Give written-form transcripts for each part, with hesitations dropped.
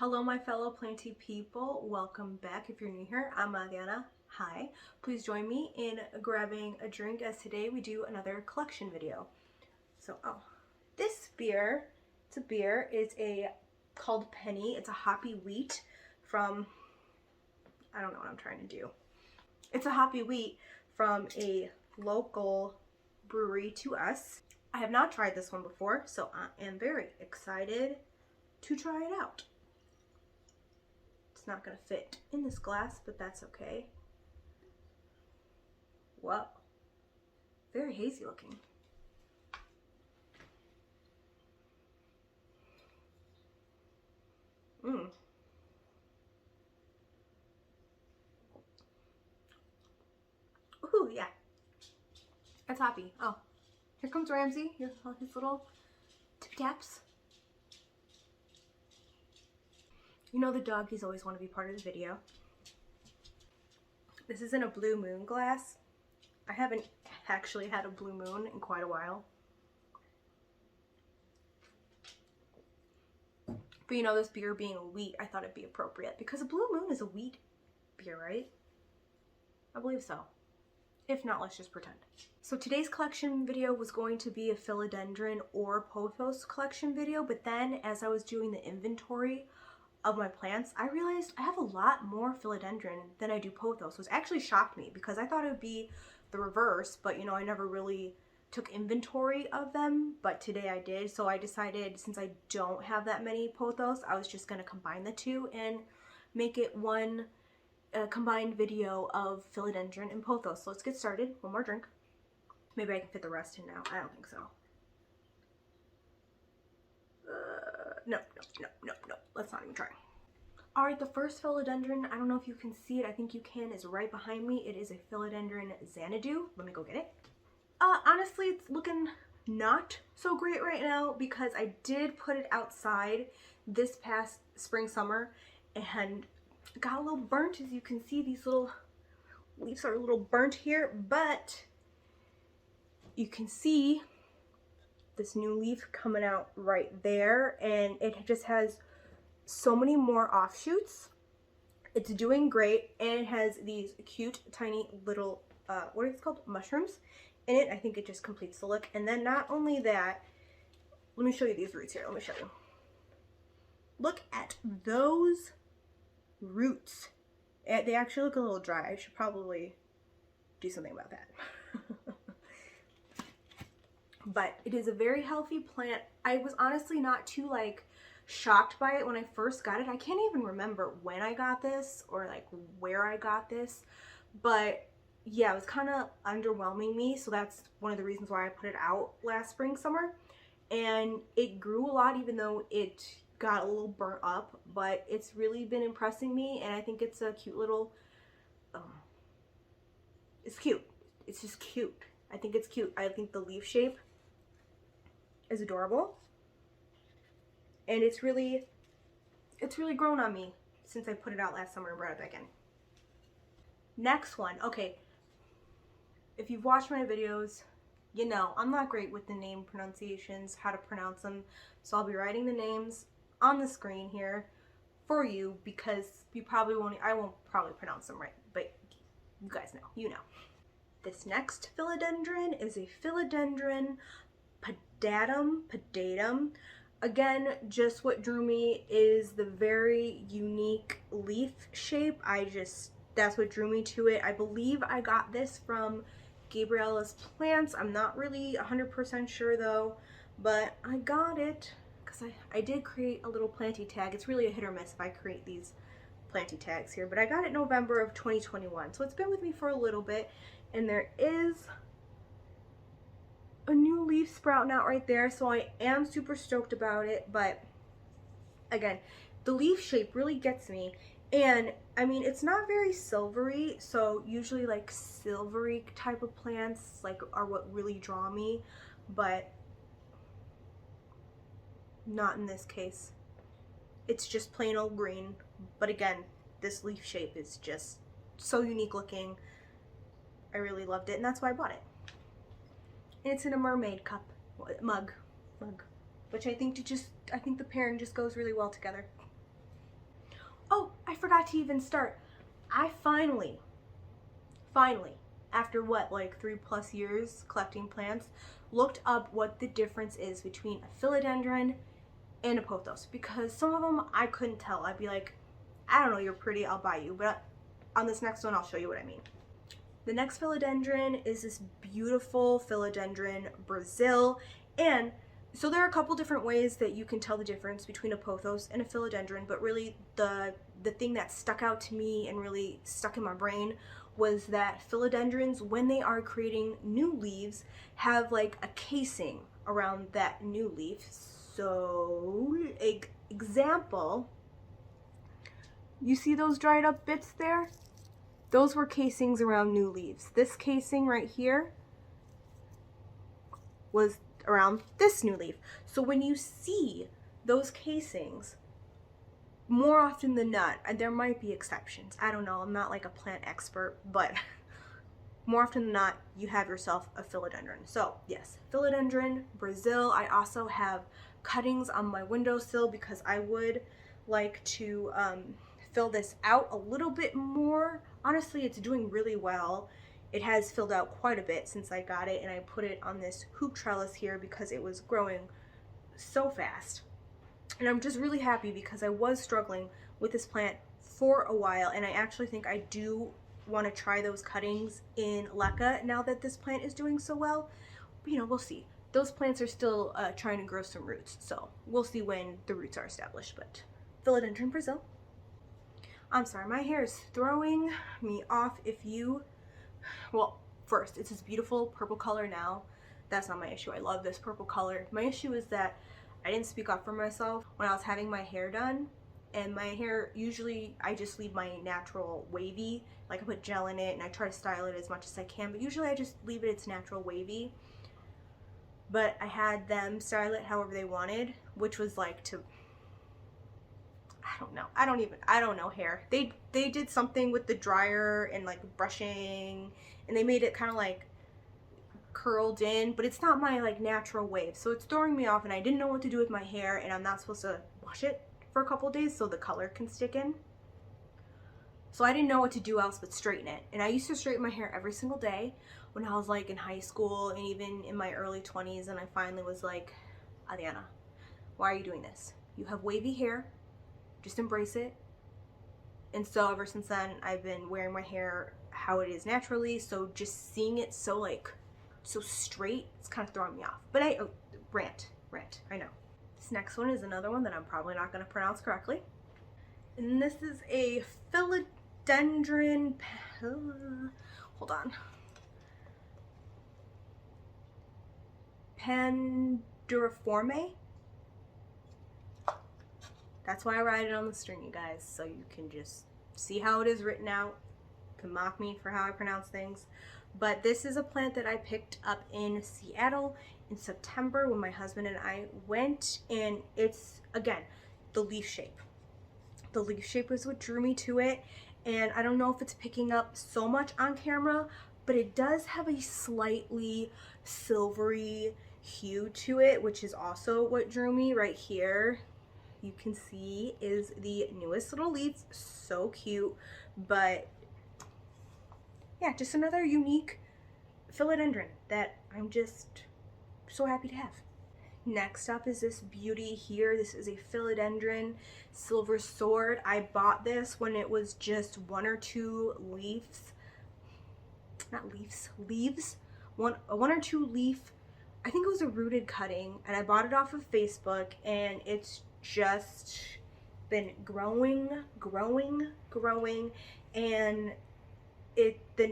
Hello my fellow planty people, welcome back. If you're new here, I'm Diana. Hi. Please join me in grabbing a drink as today we do another collection video. So, this beer, it's a beer, is called Penny. It's a hoppy wheat from, I don't know what I'm trying to do. It's a hoppy wheat from a local brewery to us. I have not tried this one before, so I am very excited to try it out. It's not going to fit in this glass, but that's okay. Whoa. Very hazy looking. Ooh, yeah. That's hoppy. Oh, here comes Ramsey. Here's his little tip taps. You know the doggies always want to be part of the video. This is in a blue moon glass. I haven't actually had a blue moon in quite a while. But you know, this beer being a wheat, I thought it'd be appropriate because a blue moon is a wheat beer, right? I believe so. If not, let's just pretend. So today's collection video was going to be a Philodendron or Pothos collection video, but then as I was doing the inventory of my plants, I realized I have a lot more Philodendron than I do Pothos, which actually shocked me because I thought it would be the reverse, but you know, I never really took inventory of them, but today I did. So I decided, since I don't have that many Pothos, I was just going to combine the two and make it one combined video of Philodendron and Pothos. So let's get started. One more drink. Maybe I can fit the rest in now. I don't think so. No. Let's not even try. Alright, the first Philodendron, I don't know if you can see it. I think you can, is right behind me. It is a Philodendron Xanadu. Let me go get it. Honestly, it's looking not so great right now because I did put it outside this past spring, summer, and got a little burnt. As you can see, these little leaves are a little burnt here, but you can see this new leaf coming out right there, and it just has so many more offshoots. It's doing great, and it has these cute tiny little what are these called, mushrooms in it. I think it just completes the look. And then not only that, let me show you these roots here. Let me show you. Look at those roots. They actually look a little dry. I should probably do something about that. But it is a very healthy plant. I was honestly not too shocked by it when I first got it. I can't even remember when I got this or where I got this, but yeah, it was kind of underwhelming me. So that's one of the reasons why I put it out last spring, summer. And it grew a lot, even though it got a little burnt up, but it's really been impressing me. And I think it's a cute little, it's cute. It's just cute. I think it's cute. I think the leaf shape is adorable, and it's really grown on me since I put it out last summer and brought it back in. Next one. Okay, if you've watched my videos, you know I'm not great with the name pronunciations, how to pronounce them, so I'll be writing the names on the screen here for you because I won't probably pronounce them right, but you guys know, you know. This next Philodendron is a Philodendron pedatum. Again, just what drew me is the very unique leaf shape. That's what drew me to it. I believe I got this from Gabriella's Plants. I'm not really 100% sure though, but I got it because I did create a little planty tag. It's really a hit or miss if I create these planty tags here, but I got it November of 2021, so it's been with me for a little bit. And there is a new leaf sprouting out right there, so I am super stoked about it. But again, the leaf shape really gets me, and I mean, it's not very silvery, so usually silvery type of plants are what really draw me, but not in this case. It's just plain old green, but again, this leaf shape is just so unique looking. I really loved it, and that's why I bought it. And it's in a mermaid cup, mug, which I think the pairing just goes really well together. I forgot to even start. I finally, after what, like 3+ years collecting plants, looked up what the difference is between a philodendron and a pothos, because some of them I couldn't tell. I'd be like, I don't know, you're pretty, I'll buy you. But on this next one, I'll show you what I mean. The next philodendron is this beautiful Philodendron Brasil. And so there are a couple different ways that you can tell the difference between a pothos and a philodendron, but really the thing that stuck out to me and really stuck in my brain was that philodendrons, when they are creating new leaves, have like a casing around that new leaf. So, example, you see those dried up bits there? Those were casings around new leaves. This casing right here was around this new leaf. So when you see those casings, more often than not, and there might be exceptions, I don't know, I'm not like a plant expert, but more often than not, you have yourself a philodendron. So yes, Philodendron Brasil. I also have cuttings on my windowsill because I would like to fill this out a little bit more. Honestly, it's doing really well. It has filled out quite a bit since I got it, and I put it on this hoop trellis here because it was growing so fast. And I'm just really happy because I was struggling with this plant for a while, and I actually think I do want to try those cuttings in leca now that this plant is doing so well. But, you know, we'll see. Those plants are still trying to grow some roots, so we'll see when the roots are established. But Philodendron Brasil. I'm sorry, my hair is throwing me off. Well, first, it's this beautiful purple color now. That's not my issue. I love this purple color. My issue is that I didn't speak up for myself when I was having my hair done. And my hair, usually I just leave my natural wavy. Like I put gel in it and I try to style it as much as I can, but usually I just leave it its natural wavy. But I had them style it however they wanted, which was like to, I don't know. I don't know hair. They did something with the dryer and like brushing, and they made it kind of like curled in, but it's not my like natural wave. So it's throwing me off, and I didn't know what to do with my hair, and I'm not supposed to wash it for a couple of days so the color can stick in. So I didn't know what to do else but straighten it. And I used to straighten my hair every single day when I was like in high school and even in my early 20s, and I finally was like, Adriana, why are you doing this? You have wavy hair. Just embrace it. And so ever since then, I've been wearing my hair how it is naturally. So just seeing it so straight, it's kind of throwing me off. But rant, I know. This next one is another one that I'm probably not going to pronounce correctly. And this is a Philodendron, hold on. Panduriforme. That's why I write it on the string, you guys, so you can just see how it is written out. You can mock me for how I pronounce things. But this is a plant that I picked up in Seattle in September when my husband and I went, and it's, again, the leaf shape. The leaf shape is what drew me to it, and I don't know if it's picking up so much on camera, but it does have a slightly silvery hue to it, which is also what drew me right here. You can see is the newest little leaves, so cute. But yeah, just another unique philodendron that I'm just so happy to have. Next up is this beauty here. This is a Philodendron Silver Sword. I bought this when it was just 1 or 2 leaves. Not leaves, leaves. One or two leaf, I think it was a rooted cutting, and I bought it off of Facebook, and it's just been growing, and the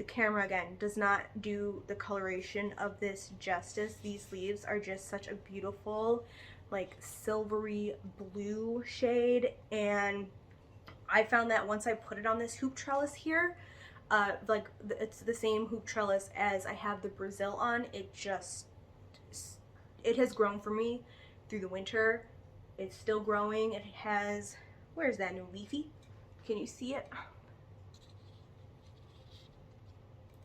camera again does not do the coloration of this justice. These leaves are just such a beautiful, like, silvery blue shade, and I found that once I put it on this hoop trellis here, it's the same hoop trellis as I have the Brasil on. It has grown for me through the winter. It's still growing. It has, where's that new leafy? Can you see it?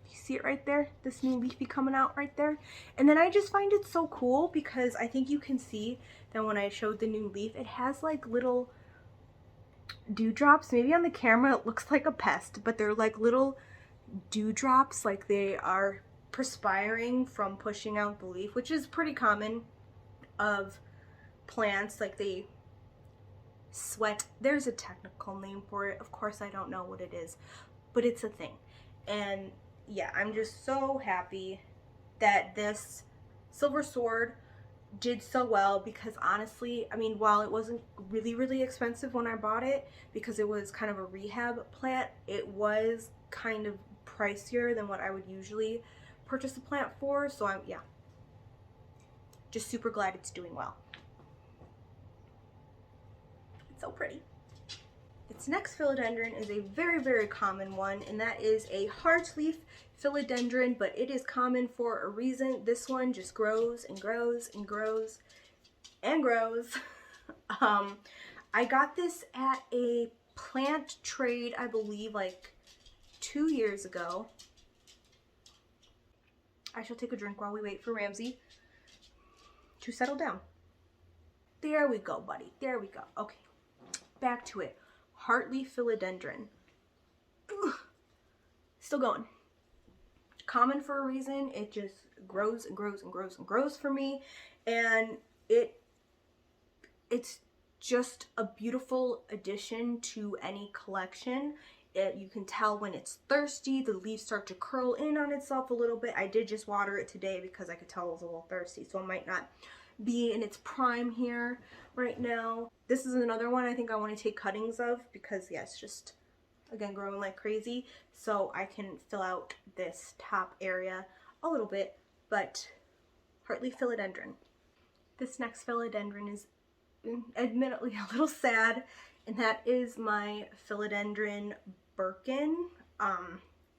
You see it right there? This new leafy coming out right there. And then I just find it so cool because I think you can see that when I showed the new leaf, it has like little dewdrops. Maybe on the camera it looks like a pest, but they're like little dewdrops, like they are perspiring from pushing out the leaf, which is pretty common of plants, like they sweat. There's a technical name for it. Of course, I don't know what it is, but it's a thing. And yeah, I'm just so happy that this silver sword did so well, because honestly, I mean, while it wasn't really expensive when I bought it, because it was kind of a rehab plant, it was kind of pricier than what I would usually purchase a plant for. So I'm, yeah, just super glad it's doing well. It's so pretty. Its next philodendron is a very common one, and that is a heartleaf philodendron, but it is common for a reason. This one just grows and grows and grows and grows. I got this at a plant trade, I believe, like 2 years ago. I shall take a drink while we wait for Ramsey to settle down. There we go, buddy. There we go. Okay, back to it. Heartleaf philodendron. Ugh. Still going. Common for a reason. It just grows and grows and grows and grows for me, and it's just a beautiful addition to any collection. You can tell when it's thirsty, the leaves start to curl in on itself a little bit. I did just water it today because I could tell it was a little thirsty, so it might not be in its prime here right now. This is another one I think I want to take cuttings of, because yeah, it's just, again, growing like crazy, so I can fill out this top area a little bit. But heartleaf philodendron. This next philodendron is admittedly a little sad, and that is my Philodendron Birkin.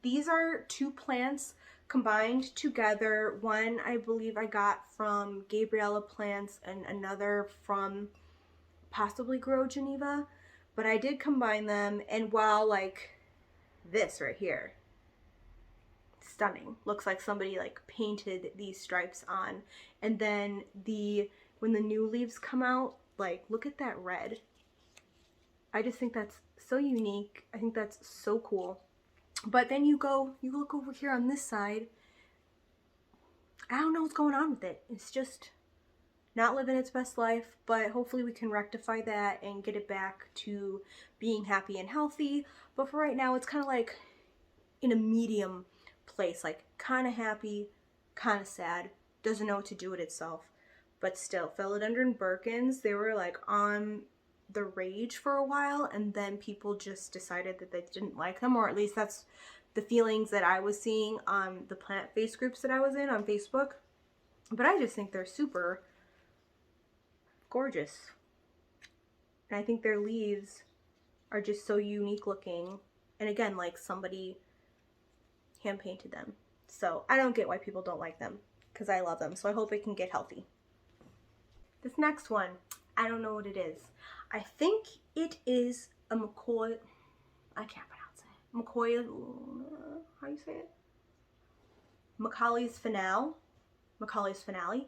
These are two plants combined together. One I believe I got from Gabriella Plants and another from possibly Grow Geneva, but I did combine them, and while like this right here, stunning, looks like somebody like painted these stripes on, and then when the new leaves come out, like look at that red. I just think that's so unique. I think that's so cool. But then you look over here on this side, I don't know what's going on with it. It's just not living its best life, but hopefully we can rectify that and get it back to being happy and healthy. But for right now, it's kind of like in a medium place, like kind of happy, kind of sad, doesn't know what to do with itself. But still, Philodendron Birkins, they were like on the rage for a while, and then people just decided that they didn't like them, or at least that's the feelings that I was seeing on the plant face groups that I was in on Facebook. But I just think they're super gorgeous, and I think their leaves are just so unique looking, and again, like somebody hand painted them. So I don't get why people don't like them, because I love them, so I hope it can get healthy. This next one, I don't know what it is. I think it is a McCoy, I can't pronounce it. McCoy, how do you say it? McColley's finale. McColley's finale.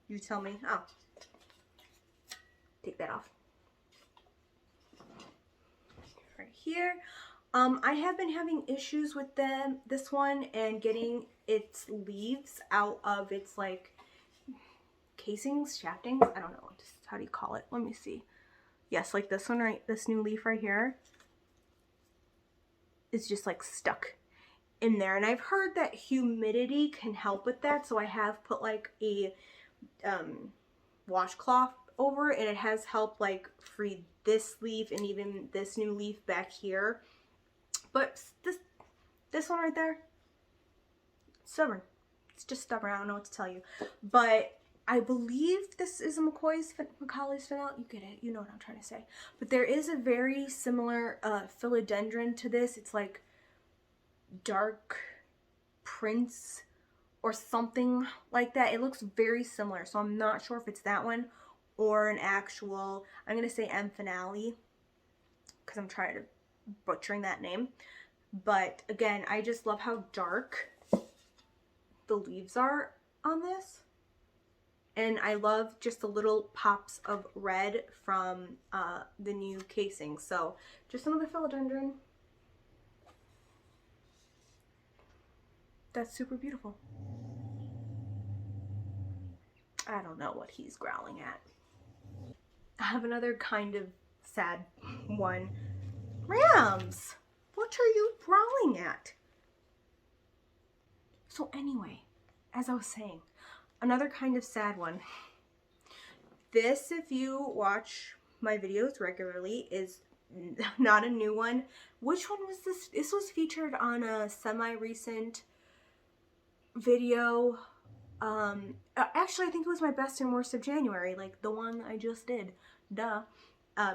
You tell me. Oh. Take that off. Right here. I have been having issues with this one, and getting its leaves out of its like casings, shaftings, I don't know, just how do you call it? Let me see. Yes, like this one, right, this new leaf right here is just like stuck in there, and I've heard that humidity can help with that, so I have put like a washcloth over it, and it has helped like free this leaf and even this new leaf back here. But this one right there, stubborn. It's just stubborn. I don't know what to tell you. But I believe this is a McColley's finale. You get it. You know what I'm trying to say. But there is a very similar philodendron to this. It's like dark prince or something like that. It looks very similar. So I'm not sure if it's that one or an actual, I'm going to say M finale, because I'm trying to butchering that name. But again, I just love how dark the leaves are on this. And I love just the little pops of red from the new casing. So just another philodendron. That's super beautiful. I don't know what he's growling at. I have another kind of sad one. Rams! What are you growling at? So anyway, as I was saying, another kind of sad one. This, if you watch my videos regularly, is not a new one. Which one was this? This was featured on a semi-recent video. Actually, I think it was my best and worst of January, like the one I just did. Duh.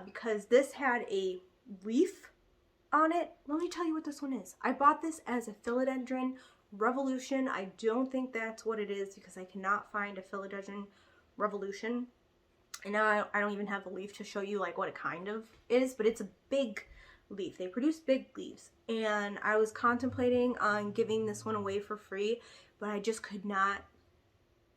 Because this had a leaf on it. Let me tell you what this one is. I bought this as a Philodendron Revolution. I don't think that's what it is because I cannot find a Philodendron Revolution. And now I don't even have a leaf to show you like what it kind of is, but it's a big leaf. They produce big leaves. And I was contemplating on giving this one away for free, but I just could not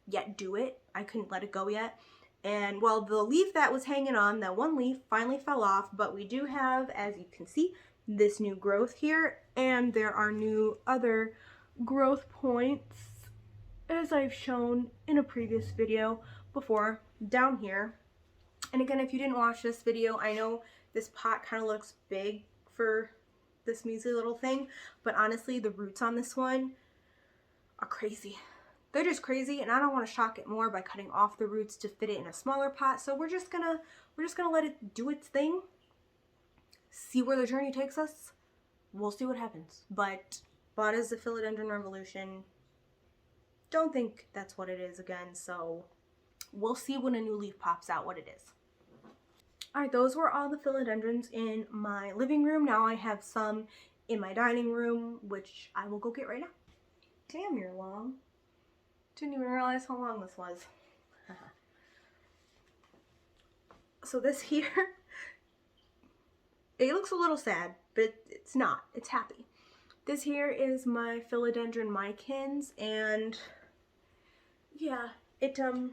yet do it. I couldn't let it go yet. And well, the leaf that was hanging on, that one leaf, finally fell off, but we do have, as you can see, this new growth here, and there are new other growth points, as I've shown in a previous video before, down here. And again, if you didn't watch this video, I know this pot kind of looks big for this measly little thing, but honestly, the roots on this one are crazy. They're just crazy, and I don't want to shock it more by cutting off the roots to fit it in a smaller pot. So we're just gonna let it do its thing. See where the journey takes us. We'll see what happens. But bought as the Philodendron Revolution. Don't think that's what it is again. So we'll see when a new leaf pops out what it is. All right, those were all the philodendrons in my living room. Now I have some in my dining room, which I will go get right now. Damn, you're long. Didn't even realize how long this was. So this here, it looks a little sad, but it's not. It's happy. This here is my Philodendron Micans, and yeah, it can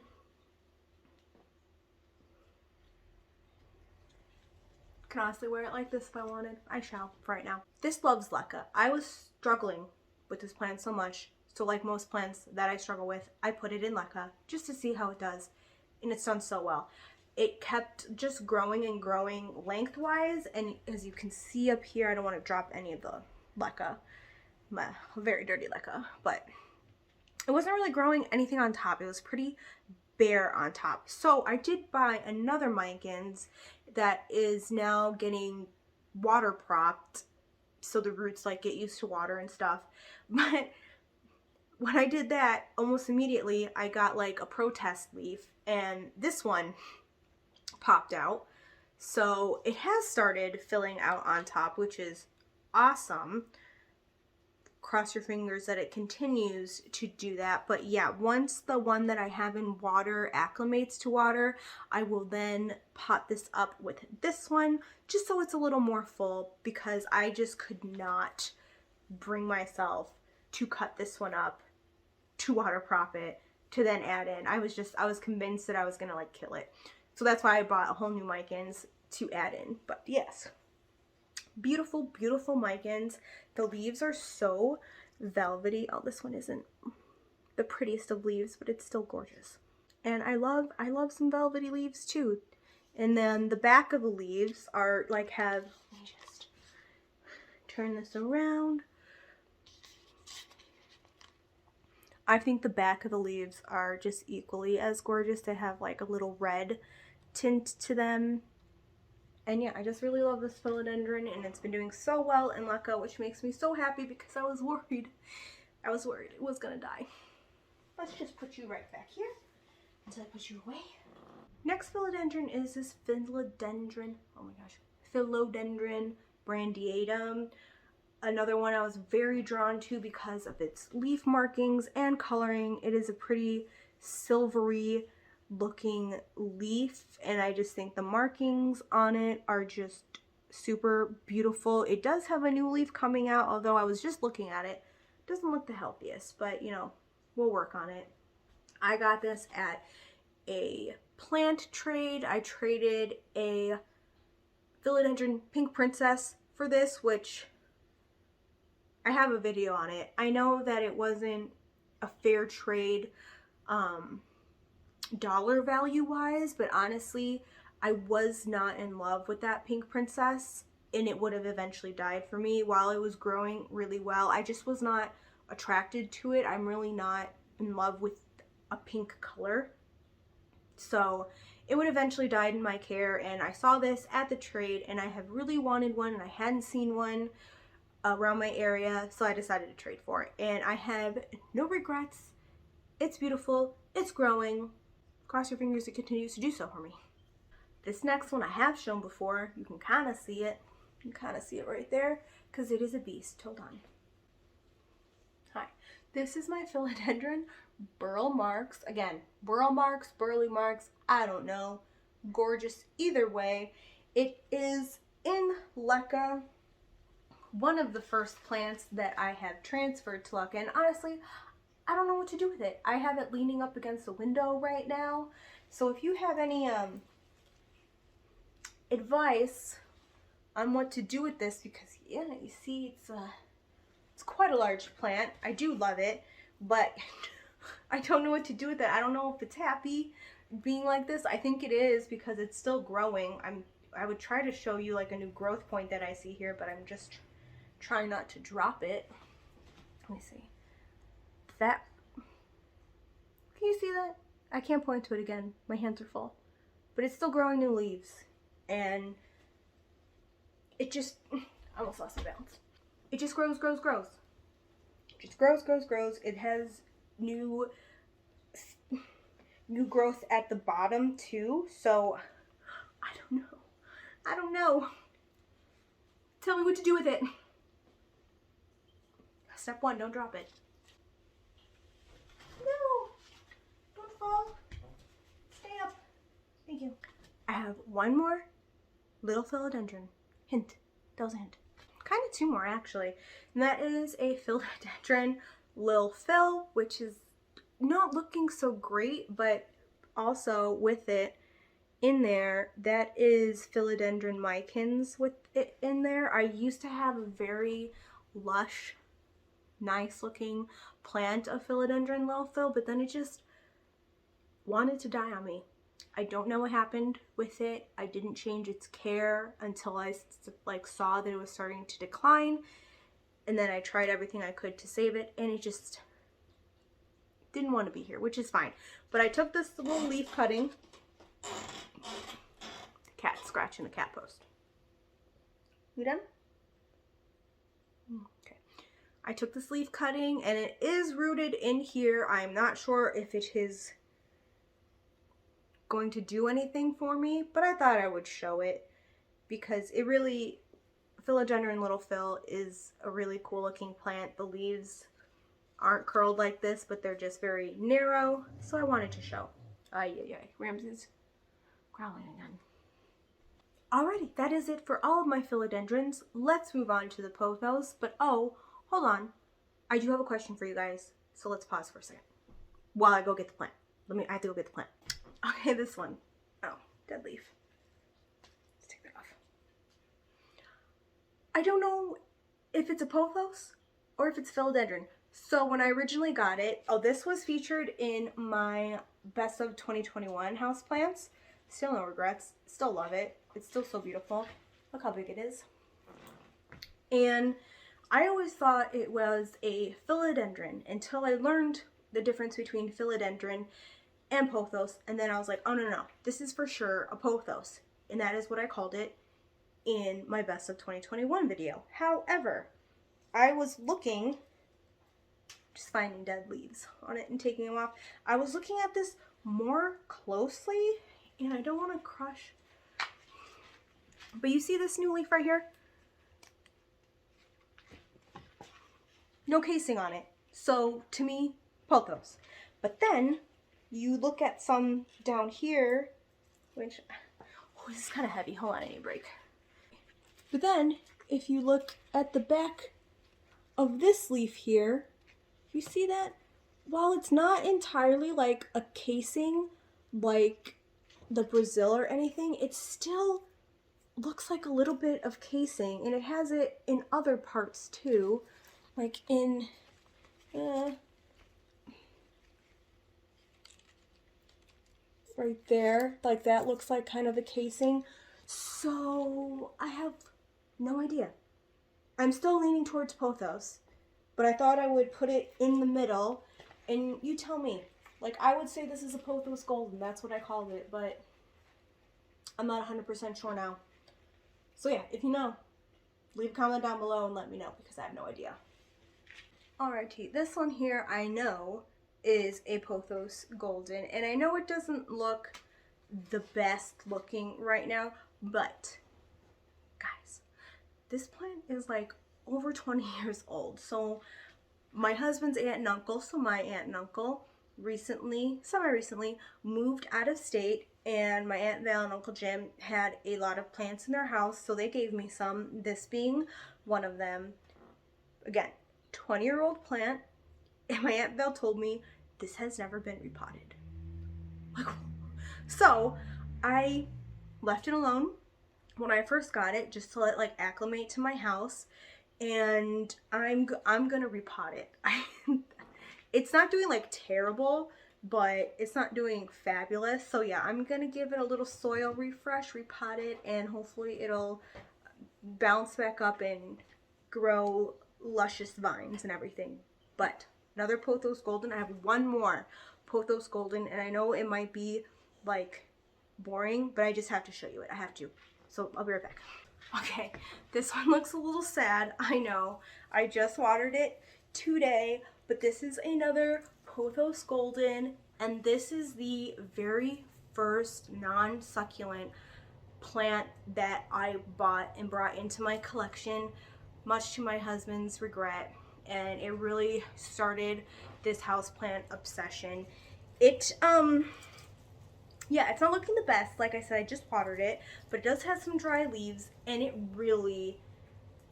honestly wear it like this if I wanted. I shall for right now. This loves leca. I was struggling with this plant so much. So like most plants that I struggle with, I put it in leca just to see how it does. And it's done so well. It kept just growing and growing lengthwise. And as you can see up here, I don't want to drop any of the leca. My very dirty leca. But it wasn't really growing anything on top. It was pretty bare on top. So I did buy another Micans that is now getting water propped. So the roots like get used to water and stuff. But when I did that, almost immediately I got like a protest leaf, and this one popped out. So it has started filling out on top, which is awesome. Cross your fingers that it continues to do that. But yeah, once the one that I have in water acclimates to water, I will then pot this up with this one just so it's a little more full, because I just could not bring myself to cut this one up, to water prop it, to then add in. I was convinced that I was gonna like kill it. So that's why I bought a whole new Micans to add in. But yes, beautiful, beautiful Micans. The leaves are so velvety. Oh, this one isn't the prettiest of leaves, but it's still gorgeous. And I love some velvety leaves too. And then the back of the leaves are like let me just turn this around. I think the back of the leaves are just equally as gorgeous. They have like a little red tint to them. And yeah, I just really love this philodendron, and it's been doing so well in leca, which makes me so happy because I was worried. I was worried it was gonna die. Let's just put you right back here until I put you away. Next philodendron is this Philodendron, oh my gosh, Philodendron Brandiatum. Another one I was very drawn to because of its leaf markings and coloring. It is a pretty silvery looking leaf, and I just think the markings on it are just super beautiful. It does have a new leaf coming out, although I was just looking at it. It doesn't look the healthiest, but you know, we'll work on it. I got this at a plant trade. I traded a Philodendron Pink Princess for this, which I have a video on it. I know that it wasn't a fair trade dollar value wise, but honestly, I was not in love with that Pink Princess, and it would have eventually died for me while it was growing really well. I just was not attracted to it. I'm really not in love with a pink color. So it would eventually died in my care, and I saw this at the trade and I have really wanted one and I hadn't seen one around my area, so I decided to trade for it. And I have no regrets. It's beautiful, it's growing. Cross your fingers it continues to do so for me. This next one I have shown before. You can kind of see it. You can kind of see it right there because it is a beast. Hold on. Hi. This is my Philodendron Burle Marx. Again, Burle Marx, Burle Marx, I don't know. Gorgeous either way. It is in LECA. One of the first plants that I have transferred to LECA, and honestly, I don't know what to do with it. I have it leaning up against the window right now. So if you have any advice on what to do with this, because yeah, you see it's quite a large plant. I do love it, but I don't know what to do with it. I don't know if it's happy being like this. I think it is because it's still growing. I would try to show you like a new growth point that I see here, but I'm just trying not to drop it. Let me see. That, can you see that? I can't point to it again. My hands are full. But it's still growing new leaves. And it just, I almost lost my balance. It just grows, grows, grows. It just grows, grows, grows. It has new growth at the bottom too. So, I don't know. I don't know. Tell me what to do with it. Step 1, don't drop it. No! Don't fall. Stay up. Thank you. I have one more little philodendron. Hint. That was a hint. Kind of two more actually. And that is a Philodendron Lil Phil, which is not looking so great, but also with it in there, that is Philodendron Micans with it in there. I used to have a very lush, nice looking plant of Philodendron Lil Phil, but then it just wanted to die on me. I don't know what happened with it. I didn't change its care until I saw that it was starting to decline, and then I tried everything I could to save it, and it just didn't want to be here, which is fine. But I took this little leaf cutting. The cat scratching the cat post. You done? Okay. I took this leaf cutting and it is rooted in here. I'm not sure if it is going to do anything for me, but I thought I would show it because it really, Philodendron Little Phil is a really cool looking plant. The leaves aren't curled like this, but they're just very narrow, so I wanted to show. Ay, Ramsey's growling again. Alrighty, that is it for all of my philodendrons. Let's move on to the pothos, but oh, hold on. I do have a question for you guys, so let's pause for a second while I go get the plant. I have to go get the plant. Okay, this one. Oh, dead leaf. Let's take that off. I don't know if it's a pothos or if it's philodendron. So when I originally got it, this was featured in my Best of 2021 houseplants. Still no regrets. Still love it. It's still so beautiful. Look how big it is. And I always thought it was a philodendron until I learned the difference between philodendron and pothos, and then I was like, oh no, this is for sure a pothos, and that is what I called it in my Best of 2021 video. However, I was looking, just finding dead leaves on it and taking them off. I was looking at this more closely, and I don't want to crush, but you see this new leaf right here? No casing on it. So to me, pothos. But then you look at some down here, which, oh, this is kind of heavy. Hold on, I need a break. But then if you look at the back of this leaf here, you see that while it's not entirely like a casing like the Brazil or anything. It still looks like a little bit of casing, and it has it in other parts too, like in right there, like that looks like kind of a casing. So I have no idea. I'm still leaning towards Pothos, but I thought I would put it in the middle, and you tell me. Like, I would say this is a Pothos Golden, that's what I called it, but I'm not 100% sure now. So yeah, if you know, leave a comment down below and let me know, because I have no idea. Alrighty, this one here I know is a Pothos Golden, and I know it doesn't look the best looking right now, but guys, this plant is like over 20 years old. So my husband's aunt and uncle, so my aunt and uncle recently, semi-recently, moved out of state, and my Aunt Val and Uncle Jim had a lot of plants in their house, so they gave me some, this being one of them. Again, 20-year-old plant, and my Aunt Val told me this has never been repotted. Like, so I left it alone when I first got it, just to let it like acclimate to my house, and I'm gonna repot it. It's not doing like terrible, but it's not doing fabulous. So yeah, I'm gonna give it a little soil refresh, repot it, and hopefully it'll bounce back up and grow luscious vines and everything. But another Pothos Golden. I have one more Pothos Golden, and I know it might be like boring, but I just have to show you it. I have to. So I'll be right back. Okay, this one looks a little sad. I know. I just watered it today, but this is another Pothos Golden, and this is the very first non-succulent plant that I bought and brought into my collection, much to my husband's regret, and it really started this houseplant obsession. Yeah, it's not looking the best. Like I said, I just watered it, but it does have some dry leaves, and it really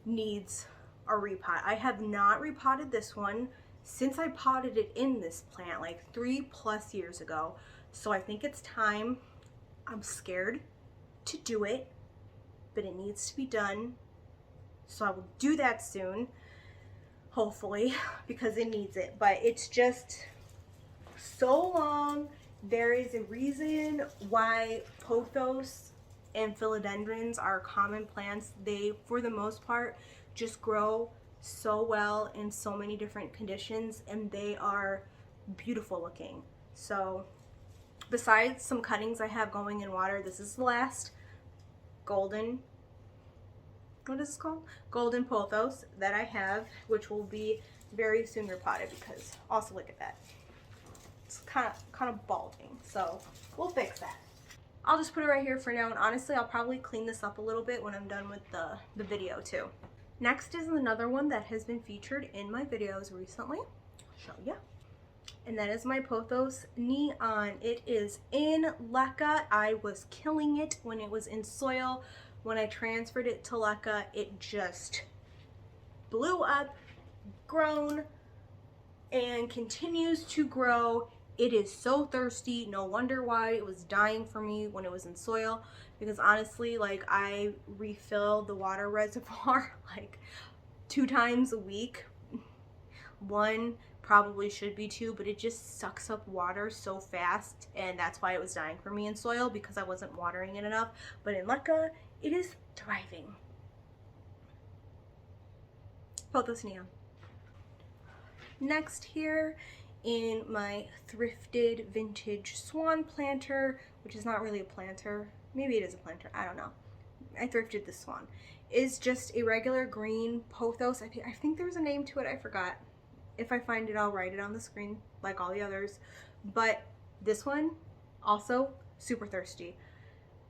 needs a repot. I have not repotted this one since I potted it in this plant like 3+ years ago. So I think it's time. I'm scared to do it, but it needs to be done. So I will do that soon, hopefully, because it needs it. But it's just so long. There is a reason why Pothos and philodendrons are common plants. They, for the most part, just grow so well in so many different conditions, and they are beautiful looking. So besides some cuttings I have going in water, this is the last golden, what is this called? Golden Pothos that I have, which will be very soon repotted, because also look at that. It's kind of balding, so we'll fix that. I'll just put it right here for now, and honestly I'll probably clean this up a little bit when I'm done with the video too. Next is another one that has been featured in my videos recently. I'll show ya. And that is my Pothos Neon. It is in leca. I was killing it when it was in soil. When I transferred it to leca, it just blew up, grown, and continues to grow. It is so thirsty. No wonder why it was dying for me when it was in soil, because honestly, like, I refill the water reservoir like 2 times a week. One probably should be 2, but it just sucks up water so fast, and that's why it was dying for me in soil, because I wasn't watering it enough. But in leca, it is thriving. Pothos Neon. Next here, in my thrifted vintage swan planter, which is not really a planter, maybe it is a planter, I don't know. I thrifted this swan. Is just a regular green Pothos. I think there's a name to it, I forgot. If I find it, I'll write it on the screen like all the others. But this one, also super thirsty.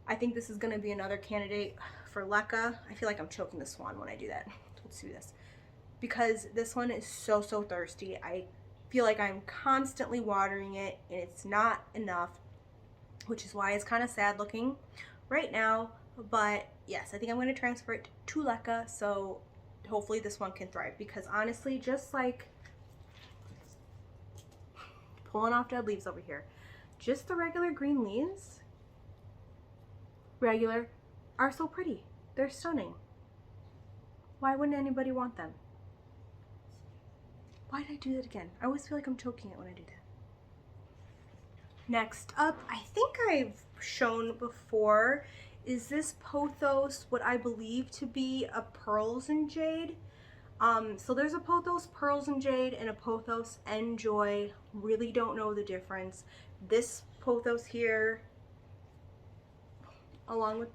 I think this is gonna be another candidate for leca. I feel like I'm choking the swan when I do that. Let's do this. Because this one is so thirsty. I feel like I'm constantly watering it, and it's not enough, which is why it's kind of sad looking right now. But yes, I think I'm going to transfer it to leca, so hopefully this one can thrive, because honestly, just like pulling off dead leaves over here, just the regular green leaves, regular, are so pretty. They're stunning. Why wouldn't anybody want them? Why did I do that again? I always feel like I'm choking it when I do that. Next up, I think I've shown before, is this Pothos, what I believe to be a Pearls and Jade. So there's a Pothos Pearls and Jade and a Pothos Enjoy. Really don't know the difference. This Pothos here, along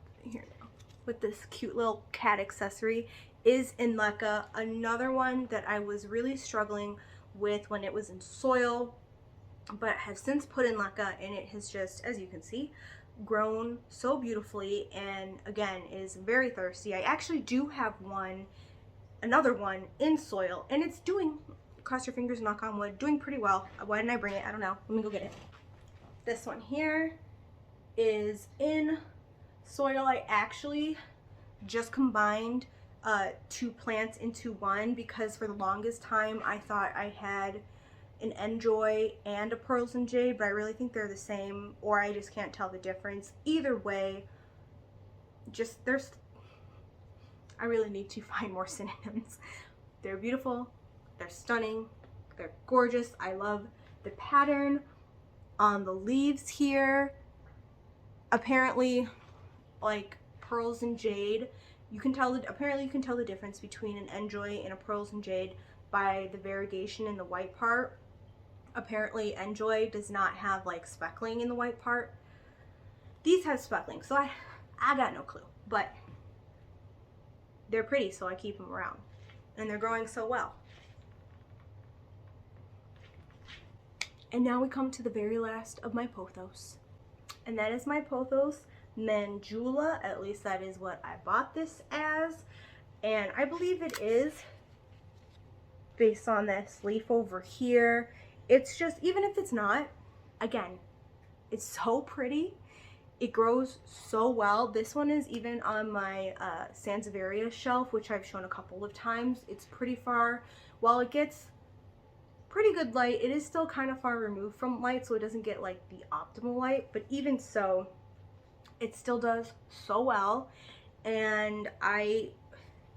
with this cute little cat accessory, is in leca. Another one that I was really struggling with when it was in soil, but have since put in leca, and it has just, as you can see, grown so beautifully, and again is very thirsty. I actually do have another one in soil, and it's doing, cross your fingers, knock on wood, doing pretty well. Why didn't I bring it? I don't know. Let me go get it. This one here is in soil. I actually just combined two plants into one, because for the longest time I thought I had an Enjoy and a Pearls and Jade, but I really think they're the same, or I just can't tell the difference. Either way, just I really need to find more synonyms. They're beautiful, they're stunning, they're gorgeous. I love the pattern on the leaves here. Apparently, like Pearls and Jade, apparently you can tell the difference between an Enjoy and a Pearls and Jade by the variegation in the white part. Apparently Enjoy does not have like speckling in the white part. These have speckling, so I got no clue, but they're pretty, so I keep them around, and they're growing so well. And now we come to the very last of my Pothos, and that is my Pothos Manjula. At least that is what I bought this as, and I believe it is based on this leaf over here. It's just, even if it's not, again, it's so pretty. It grows so well. This one is even on my Sansevieria shelf, which I've shown a couple of times. It's pretty far. While it gets pretty good light, it is still kind of far removed from light, so it doesn't get like the optimal light, but even so, it still does so well. And I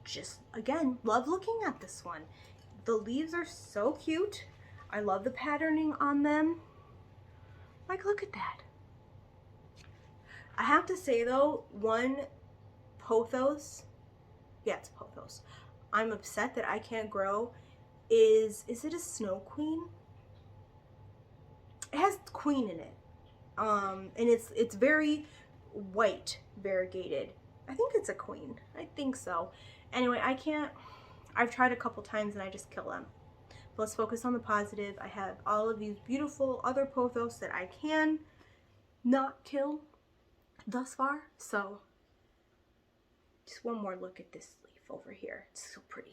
just, again, love looking at this one. The leaves are so cute. I love the patterning on them. Like, look at that. I have to say though, one Pothos, yeah, it's Pothos, I'm upset that I can't grow is it a Snow Queen? It has queen in it. And it's very white variegated. I think it's a queen. I think so. Anyway, I've tried a couple times and I just kill them. But let's focus on the positive. I have all of these beautiful other Pothos that I can not kill thus far. So just one more look at this leaf over here. It's so pretty.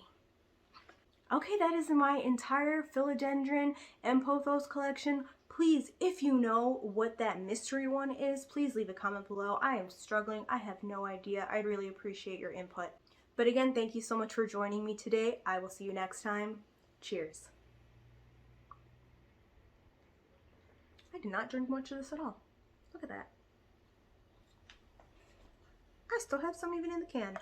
Okay, that is my entire Philodendron and Pothos collection. Please, if you know what that mystery one is, please leave a comment below. I am struggling. I have no idea. I'd really appreciate your input. But again, thank you so much for joining me today. I will see you next time. Cheers. I did not drink much of this at all. Look at that. I still have some even in the can.